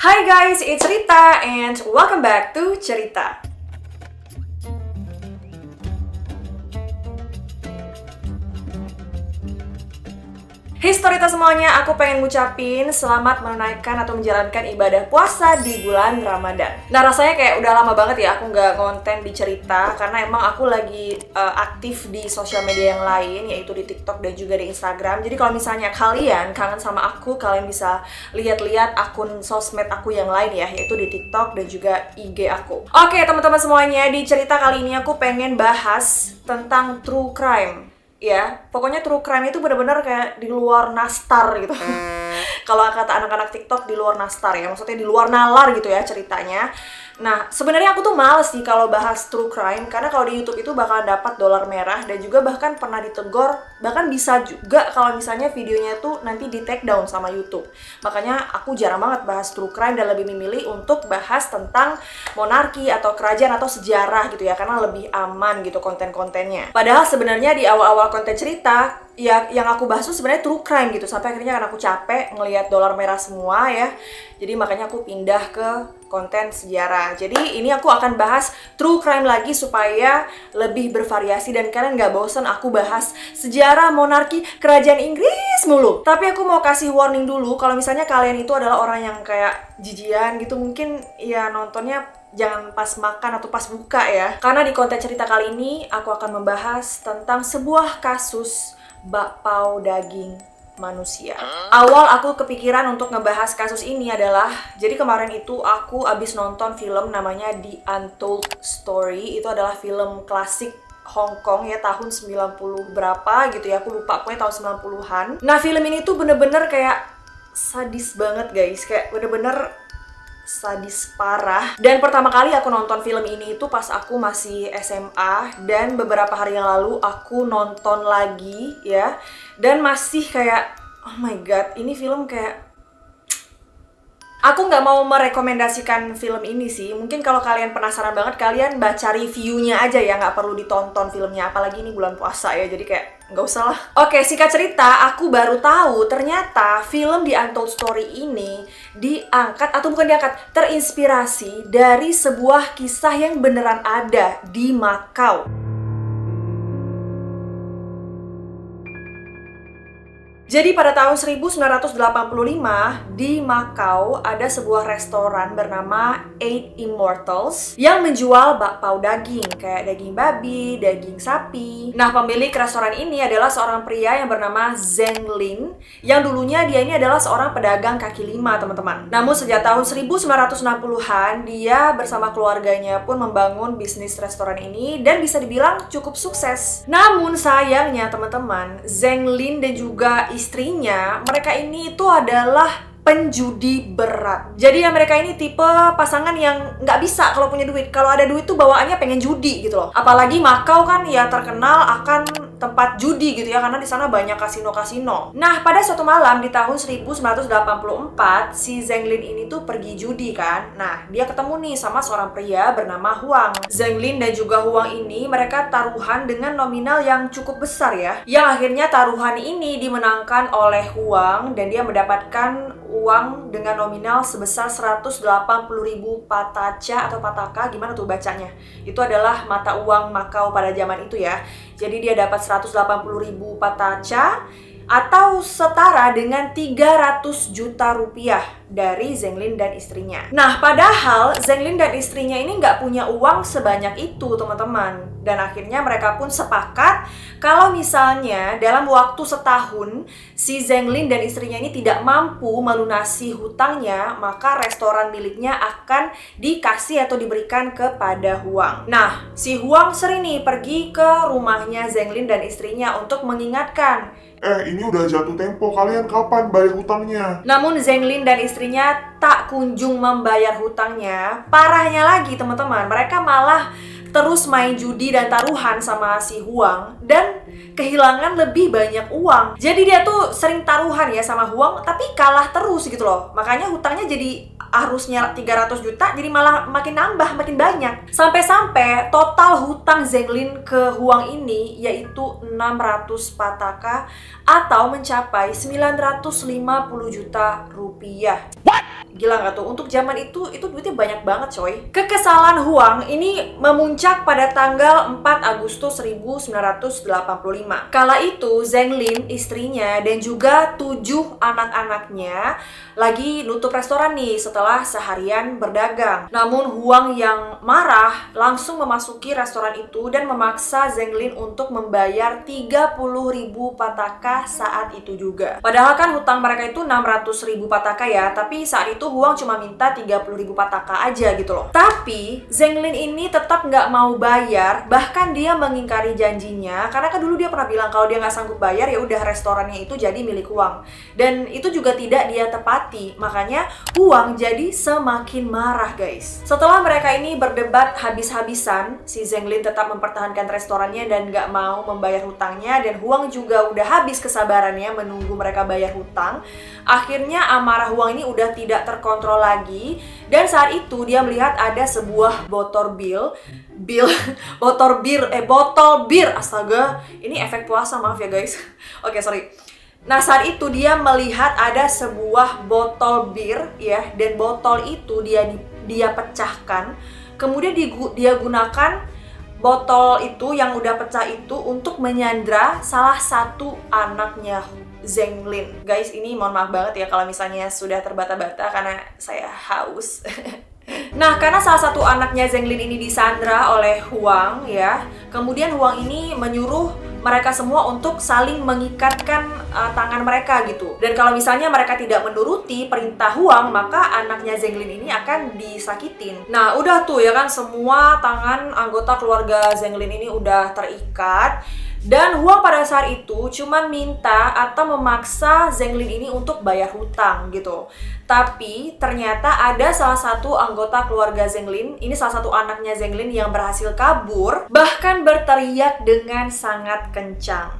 Hi guys, it's Rita and welcome back to Cerita. Hey Storyta semuanya, aku pengen ngucapin selamat menunaikan atau menjalankan ibadah puasa di bulan Ramadan. Nah rasanya kayak udah lama banget ya aku nggak konten di Cerita, karena emang aku lagi aktif di sosial media yang lain, yaitu di TikTok dan juga di Instagram. Jadi kalau misalnya kalian kangen sama aku, kalian bisa lihat-lihat akun sosmed aku yang lain ya, yaitu di TikTok dan juga IG aku. Oke teman-teman semuanya, di Cerita kali ini aku pengen bahas tentang true crime. Ya, pokoknya true crime itu benar-benar kayak di luar nastar gitu. Kalau kata anak-anak TikTok, di luar nastar ya, maksudnya di luar nalar gitu ya ceritanya. Nah, sebenarnya aku tuh males sih kalau bahas true crime, karena kalau di YouTube itu bakal dapat dolar merah dan juga bahkan pernah ditegor, bahkan bisa juga kalau misalnya videonya tuh nanti di take down sama YouTube. Makanya aku jarang banget bahas true crime dan lebih memilih untuk bahas tentang monarki atau kerajaan atau sejarah gitu ya, karena lebih aman gitu konten-kontennya. Padahal sebenarnya di awal-awal konten cerita ya yang aku bahas tuh sebenarnya true crime gitu, sampai akhirnya kan aku capek ngelihat dolar merah semua ya. Jadi makanya aku pindah ke konten sejarah. Jadi ini aku akan bahas true crime lagi supaya lebih bervariasi dan kalian gak bosen aku bahas sejarah monarki kerajaan Inggris mulu. Tapi aku mau kasih warning dulu, kalau misalnya kalian itu adalah orang yang kayak jijian gitu, mungkin ya nontonnya jangan pas makan atau pas buka ya. Karena di konten cerita kali ini aku akan membahas tentang sebuah kasus bakpao daging manusia. Awal aku kepikiran untuk ngebahas kasus ini adalah, jadi kemarin itu aku abis nonton film namanya The Untold Story. Itu adalah film klasik Hong Kong ya, tahun 90 berapa gitu ya, aku lupa, pokoknya tahun 90-an. Nah film ini tuh bener-bener kayak sadis banget guys, kayak bener-bener sadis parah. Dan pertama kali aku nonton film ini itu pas aku masih SMA, dan beberapa hari yang lalu aku nonton lagi ya, dan masih kayak oh my god, ini film kayak aku nggak mau merekomendasikan film ini sih. Mungkin kalau kalian penasaran banget, kalian baca reviewnya aja ya, nggak perlu ditonton filmnya. Apalagi ini bulan puasa ya, jadi kayak nggak usah lah. Oke, singkat cerita, aku baru tahu ternyata film The Untold Story ini diangkat, atau bukan diangkat, terinspirasi dari sebuah kisah yang beneran ada di Makau. Jadi pada tahun 1985 di Makau ada sebuah restoran bernama Eight Immortals yang menjual bakpao daging, kayak daging babi, daging sapi. Nah, pemilik restoran ini adalah seorang pria yang bernama Zeng Lin, yang dulunya dia ini adalah seorang pedagang kaki lima, teman-teman. Namun sejak tahun 1960-an dia bersama keluarganya pun membangun bisnis restoran ini dan bisa dibilang cukup sukses. Namun sayangnya teman-teman, Zeng Lin dan juga istrinya, mereka ini itu adalah penjudi berat. Jadi ya mereka ini tipe pasangan yang nggak bisa kalau punya duit. Kalau ada duit tuh bawaannya pengen judi gitu loh. Apalagi Makau kan ya terkenal akan tempat judi gitu ya, karena di sana banyak kasino-kasino. Nah, pada suatu malam di tahun 1984, si Zeng Lin ini tuh pergi judi kan. Nah, dia ketemu nih sama seorang pria bernama Huang. Zeng Lin dan juga Huang ini mereka taruhan dengan nominal yang cukup besar ya. Yang akhirnya taruhan ini dimenangkan oleh Huang dan dia mendapatkan uang dengan nominal sebesar 180.000 pataca atau pataka, gimana tuh bacanya? Itu adalah mata uang Makau pada zaman itu ya. Jadi dia dapat 180.000 pataca atau setara dengan 300 juta rupiah dari Zeng Lin dan istrinya. Nah, padahal Zeng Lin dan istrinya ini nggak punya uang sebanyak itu, teman-teman. Dan akhirnya mereka pun sepakat kalau misalnya dalam waktu setahun si Zeng Lin dan istrinya ini tidak mampu melunasi hutangnya, maka restoran miliknya akan dikasih atau diberikan kepada Huang. Nah, si Huang sering nih pergi ke rumahnya Zeng Lin dan istrinya untuk mengingatkan, ini udah jatuh tempo, kalian kapan bayar hutangnya? namun Zeng Lin dan istrinya tak kunjung membayar hutangnya. Parahnya lagi teman-teman, mereka malah terus main judi dan taruhan sama si Huang. Dan kehilangan lebih banyak uang. Jadi dia tuh sering taruhan ya sama Huang, tapi kalah terus gitu loh. Makanya hutangnya jadi harusnya 300 juta, jadi malah makin nambah, makin banyak. Sampai-sampai total hutang Zhenglin ke Huang ini yaitu 600 pataka atau mencapai 950 juta rupiah. Gila nggak tuh? Untuk zaman itu duitnya banyak banget coy. Kekesalan Huang ini memuncak pada tanggal 4 Agustus 1985. Kala itu Zhenglin, istrinya, dan juga 7 anak-anaknya lagi nutup restoran nih setelah seharian berdagang. Namun Huang yang marah langsung memasuki restoran itu dan memaksa Zhenglin untuk membayar 30.000 pataka saat itu juga. Padahal kan hutang mereka itu 600.000 pataka ya, tapi saat itu Huang cuma minta 30.000 pataka aja gitu loh. Tapi Zhenglin ini tetap nggak mau bayar, bahkan dia mengingkari janjinya karena kan dulu dia pernah bilang kalau dia nggak sanggup bayar ya udah restorannya itu jadi milik Huang. Dan itu juga tidak dia tepati, makanya Huang jadi semakin marah guys. Setelah mereka ini berdebat habis-habisan, si Zhenglin tetap mempertahankan restorannya dan nggak mau membayar hutangnya, dan Huang juga udah habis kesabarannya menunggu mereka bayar hutang. Akhirnya amarah Huang ini udah tidak terkontrol lagi, dan saat itu dia melihat ada sebuah botol bir, astaga, ini efek puasa, maaf ya guys. Oke, sorry. Nah, saat itu dia melihat ada sebuah botol bir ya, dan botol itu dia pecahkan. Kemudian dia gunakan botol itu yang udah pecah itu untuk menyandra salah satu anaknya Zhenglin. Guys, ini mohon maaf banget ya kalau misalnya sudah terbata-bata karena saya haus. Nah, karena salah satu anaknya Zhenglin ini disandra oleh Huang ya, kemudian Huang ini menyuruh mereka semua untuk saling mengikatkan tangan mereka gitu. Dan kalau misalnya mereka tidak menuruti perintah Huang, maka anaknya Zhenglin ini akan disakitin. Nah, udah tuh ya kan, semua tangan anggota keluarga Zhenglin ini udah terikat. Dan Huang pada saat itu cuma minta atau memaksa Zhenglin ini untuk bayar hutang gitu. Tapi ternyata ada salah satu anggota keluarga Zhenglin, ini salah satu anaknya Zhenglin yang berhasil kabur, bahkan berteriak dengan sangat kencang.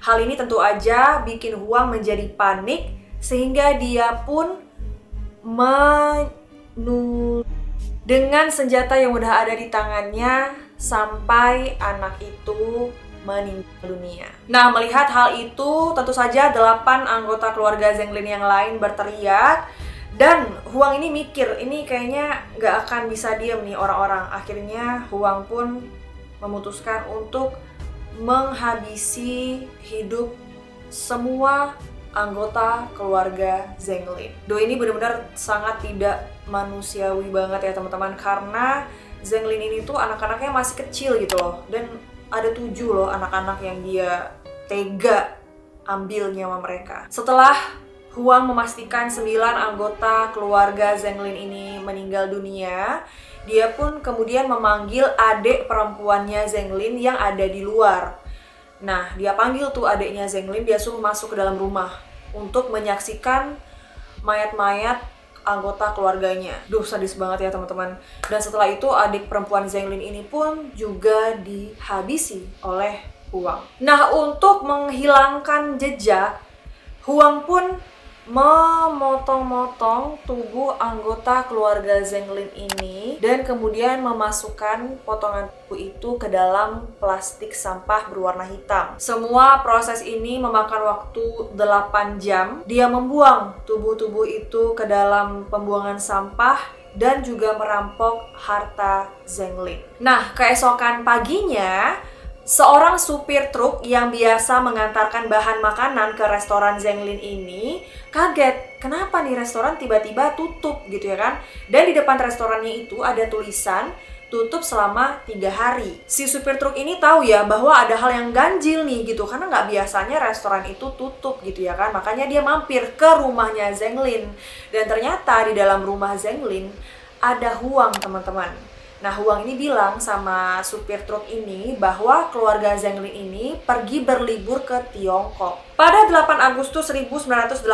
Hal ini tentu aja bikin Huang menjadi panik, sehingga dia pun dengan senjata yang udah ada di tangannya sampai anak itu meninggal dunia. Nah, melihat hal itu, tentu saja 8 anggota keluarga Zhenglin yang lain berteriak. Dan Huang ini mikir, ini kayaknya gak akan bisa diem nih orang-orang. Akhirnya Huang pun memutuskan untuk menghabisi hidup semua anggota keluarga Zhenglin. Ini benar-benar sangat tidak manusiawi banget ya teman-teman, karena Zhenglin ini tuh anak-anaknya masih kecil gitu loh. Dan ada 7 loh anak-anak yang dia tega ambil nyawa mereka. Setelah Huang memastikan 9 anggota keluarga Zhenglin ini meninggal dunia, dia pun kemudian memanggil adik perempuannya Zhenglin yang ada di luar. Nah, dia panggil tuh adiknya Zhenglin, dia suruh masuk ke dalam rumah untuk menyaksikan mayat-mayat anggota keluarganya. Sadis banget ya teman-teman. Dan setelah itu adik perempuan Zhenglin ini pun juga dihabisi oleh Huang. Nah, untuk menghilangkan jejak, Huang pun memotong-motong tubuh anggota keluarga Zhenglin ini dan kemudian memasukkan potongan tubuh itu ke dalam plastik sampah berwarna hitam. Semua proses ini memakan waktu 8 jam. Dia membuang tubuh-tubuh itu ke dalam pembuangan sampah dan juga merampok harta Zhenglin. Nah, keesokan paginya, seorang supir truk yang biasa mengantarkan bahan makanan ke restoran Zhenglin ini kaget, kenapa nih restoran tiba-tiba tutup gitu ya kan? Dan di depan restorannya itu ada tulisan tutup selama 3 hari. Si supir truk ini tahu ya bahwa ada hal yang ganjil nih gitu, karena nggak biasanya restoran itu tutup gitu ya kan? Makanya dia mampir ke rumahnya Zhenglin. Dan ternyata di dalam rumah Zhenglin ada Huang, teman-teman. Nah, Huang ini bilang sama supir truk ini bahwa keluarga Zhenglin ini pergi berlibur ke Tiongkok. Pada 8 Agustus 1985,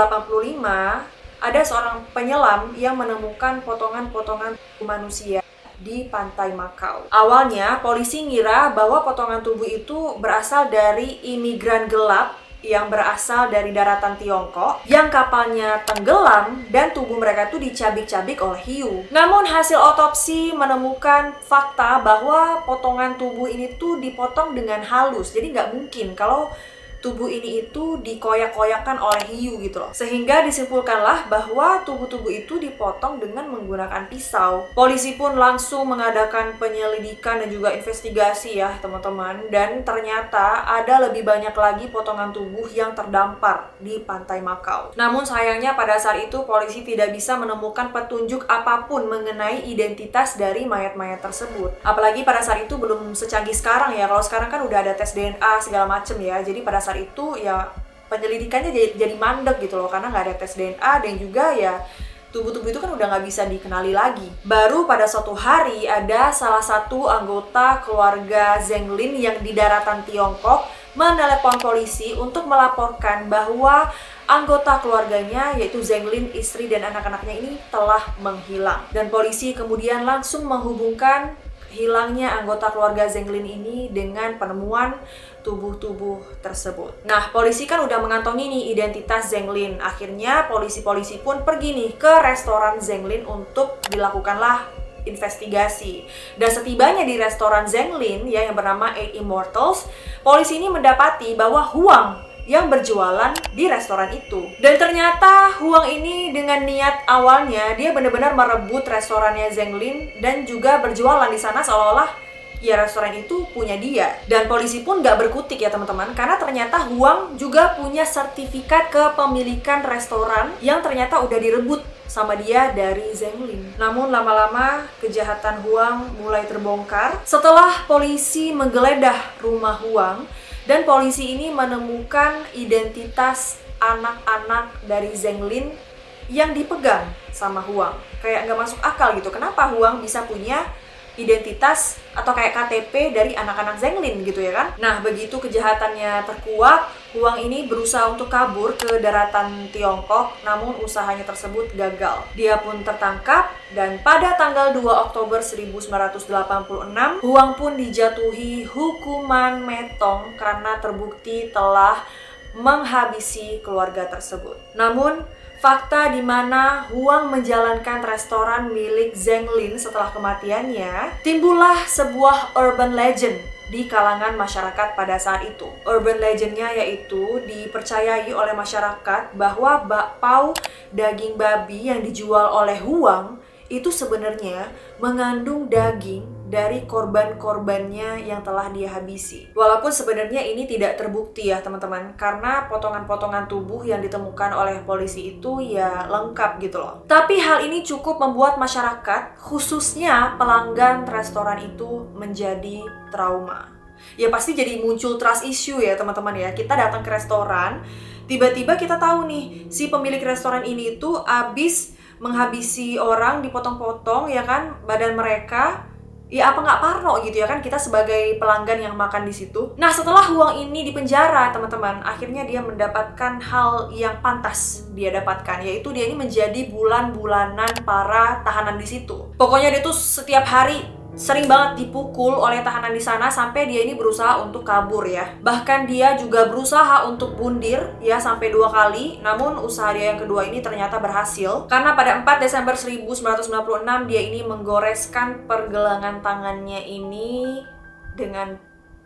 ada seorang penyelam yang menemukan potongan-potongan tubuh manusia di pantai Macau. Awalnya polisi ngira bahwa potongan tubuh itu berasal dari imigran gelap yang berasal dari daratan Tiongkok yang kapalnya tenggelam dan tubuh mereka tuh dicabik-cabik oleh hiu. Namun hasil otopsi menemukan fakta bahwa potongan tubuh ini tuh dipotong dengan halus. Jadi nggak mungkin kalau tubuh ini itu dikoyak-koyakan oleh hiu gitu loh. Sehingga disimpulkanlah bahwa tubuh-tubuh itu dipotong dengan menggunakan pisau. Polisi pun langsung mengadakan penyelidikan dan juga investigasi ya teman-teman. Dan ternyata ada lebih banyak lagi potongan tubuh yang terdampar di pantai Macau. Namun sayangnya pada saat itu polisi tidak bisa menemukan petunjuk apapun mengenai identitas dari mayat-mayat tersebut. Apalagi pada saat itu belum secanggih sekarang ya. Kalau sekarang kan udah ada tes DNA segala macem ya. Jadi pada saat itu ya penyelidikannya jadi mandek gitu loh, karena nggak ada tes DNA dan juga ya tubuh-tubuh itu kan udah nggak bisa dikenali lagi. Baru pada suatu hari ada salah satu anggota keluarga Zeng Lin yang di daratan Tiongkok menelepon polisi untuk melaporkan bahwa anggota keluarganya yaitu Zeng Lin, istri dan anak-anaknya ini telah menghilang. Dan polisi kemudian langsung menghubungkan hilangnya anggota keluarga Zeng Lin ini dengan penemuan tubuh-tubuh tersebut. Nah, polisi kan udah mengantongi nih identitas Zeng Lin. Akhirnya polisi-polisi pun pergi nih ke restoran Zeng Lin untuk dilakukanlah investigasi. Dan setibanya di restoran Zeng Lin ya yang bernama Eight Immortals, polisi ini mendapati bahwa Huang yang berjualan di restoran itu. Dan ternyata Huang ini dengan niat awalnya dia benar-benar merebut restorannya Zeng Lin dan juga berjualan di sana seolah-olah ya restoran itu punya dia. Dan polisi pun gak berkutik ya teman-teman, karena ternyata Huang juga punya sertifikat kepemilikan restoran yang ternyata udah direbut sama dia dari Zeng Lin. Namun lama-lama kejahatan Huang mulai terbongkar setelah polisi menggeledah rumah Huang. Dan polisi ini menemukan identitas anak-anak dari Zeng Lin yang dipegang sama Huang. Kayak nggak masuk akal gitu. Kenapa Huang bisa punya identitas atau kayak KTP dari anak-anak Zeng Lin gitu ya kan? Nah, begitu kejahatannya terkuak, Huang ini berusaha untuk kabur ke daratan Tiongkok, namun usahanya tersebut gagal. Dia pun tertangkap dan pada tanggal 2 Oktober 1986, Huang pun dijatuhi hukuman metong karena terbukti telah menghabisi keluarga tersebut. Namun, fakta di mana Huang menjalankan restoran milik Zeng Lin setelah kematiannya, timbullah sebuah urban legend di kalangan masyarakat pada saat itu. Urban legendnya yaitu dipercayai oleh masyarakat bahwa bakpao daging babi yang dijual oleh Huang itu sebenarnya mengandung daging dari korban-korbannya yang telah dia habisi. Walaupun sebenarnya ini tidak terbukti ya teman-teman, karena potongan-potongan tubuh yang ditemukan oleh polisi itu ya lengkap gitu loh. Tapi hal ini cukup membuat masyarakat, khususnya pelanggan restoran itu menjadi trauma. Ya pasti jadi muncul trust issue ya teman-teman ya. Kita datang ke restoran, tiba-tiba kita tahu nih si pemilik restoran ini tuh abis menghabisi orang, dipotong-potong ya kan badan mereka. Ya apa nggak parno gitu ya kan kita sebagai pelanggan yang makan di situ. Nah setelah Huang ini dipenjara teman-teman, akhirnya dia mendapatkan hal yang pantas dia dapatkan, yaitu dia ini menjadi bulan-bulanan para tahanan di situ. Pokoknya dia tuh setiap hari sering banget dipukul oleh tahanan di sana sampai dia ini berusaha untuk kabur ya. Bahkan dia juga berusaha untuk bundir ya sampai 2 kali. Namun usaha dia yang kedua ini ternyata berhasil. Karena pada 4 Desember 1996 dia ini menggoreskan pergelangan tangannya ini dengan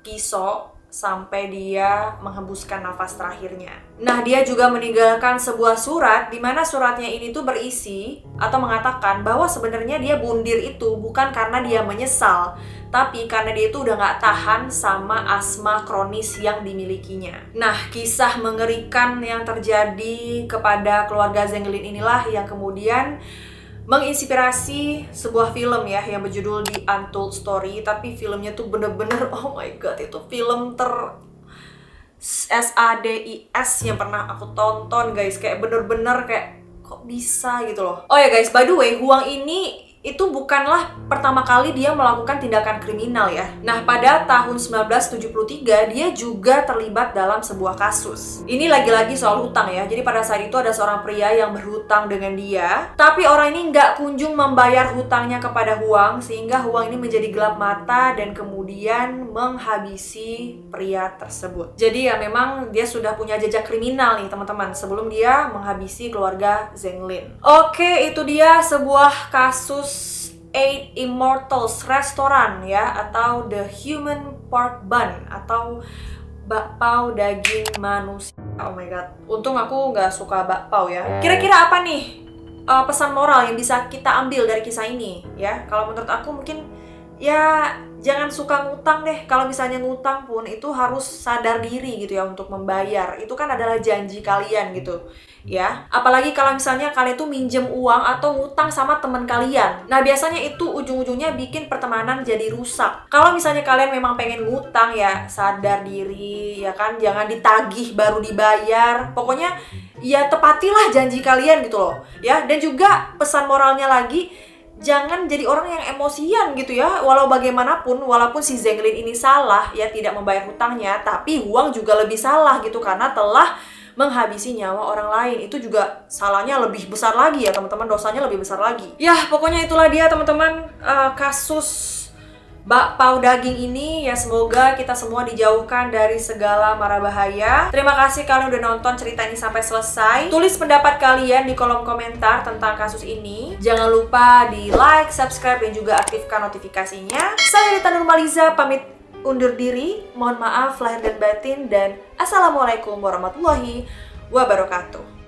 pisau sampai dia menghembuskan nafas terakhirnya. Nah, dia juga meninggalkan sebuah surat di mana suratnya ini tuh berisi atau mengatakan bahwa sebenarnya dia bundir itu bukan karena dia menyesal, tapi karena dia itu udah gak tahan sama asma kronis yang dimilikinya. Nah, kisah mengerikan yang terjadi kepada keluarga Zeng Lin inilah yang kemudian menginspirasi sebuah film ya yang berjudul The Untold Story. Tapi filmnya tuh bener-bener oh my god, itu film SADIS yang pernah aku tonton guys. Kayak bener-bener kayak kok bisa gitu loh. Oh ya guys, by the way, Huang ini itu bukanlah pertama kali dia melakukan tindakan kriminal ya. Nah, pada tahun 1973 dia juga terlibat dalam sebuah kasus. Ini lagi-lagi soal hutang ya. Jadi pada saat itu ada seorang pria yang berhutang dengan dia, tapi orang ini nggak kunjung membayar hutangnya kepada Huang, sehingga Huang ini menjadi gelap mata dan kemudian menghabisi pria tersebut. Jadi ya memang dia sudah punya jejak kriminal nih teman-teman sebelum dia menghabisi keluarga Zheng Lin. Oke, itu dia sebuah kasus Eight Immortals Restaurant ya, atau The Human Pork Bun, atau bakpao daging manusia. Oh my god, untung aku nggak suka bakpao ya. Kira-kira apa nih pesan moral yang bisa kita ambil dari kisah ini ya? Kalau menurut aku mungkin ya jangan suka ngutang deh. Kalau misalnya ngutang pun itu harus sadar diri gitu ya untuk membayar. Itu kan adalah janji kalian gitu ya. Apalagi kalau misalnya kalian tuh minjem uang atau ngutang sama teman kalian. Nah biasanya itu ujung-ujungnya bikin pertemanan jadi rusak. Kalau misalnya kalian memang pengen ngutang ya sadar diri ya kan. Jangan ditagih baru dibayar. Pokoknya ya tepatilah janji kalian gitu loh ya. Dan juga pesan moralnya lagi, jangan jadi orang yang emosian gitu ya. Walau bagaimanapun, walaupun si Zheng Lin ini salah ya tidak membayar hutangnya, tapi Huang juga lebih salah gitu karena telah menghabisi nyawa orang lain. Itu juga salahnya lebih besar lagi ya teman-teman, dosanya lebih besar lagi. Ya pokoknya itulah dia teman-teman kasus bakpao daging ini ya. Semoga kita semua dijauhkan dari segala mara bahaya. Terima kasih kalian udah nonton cerita ini sampai selesai. Tulis pendapat kalian di kolom komentar tentang kasus ini. Jangan lupa di like, subscribe, dan juga aktifkan notifikasinya. Saya Rita Nurmaliza pamit undur diri. Mohon maaf lahir dan batin, dan assalamualaikum warahmatullahi wabarakatuh.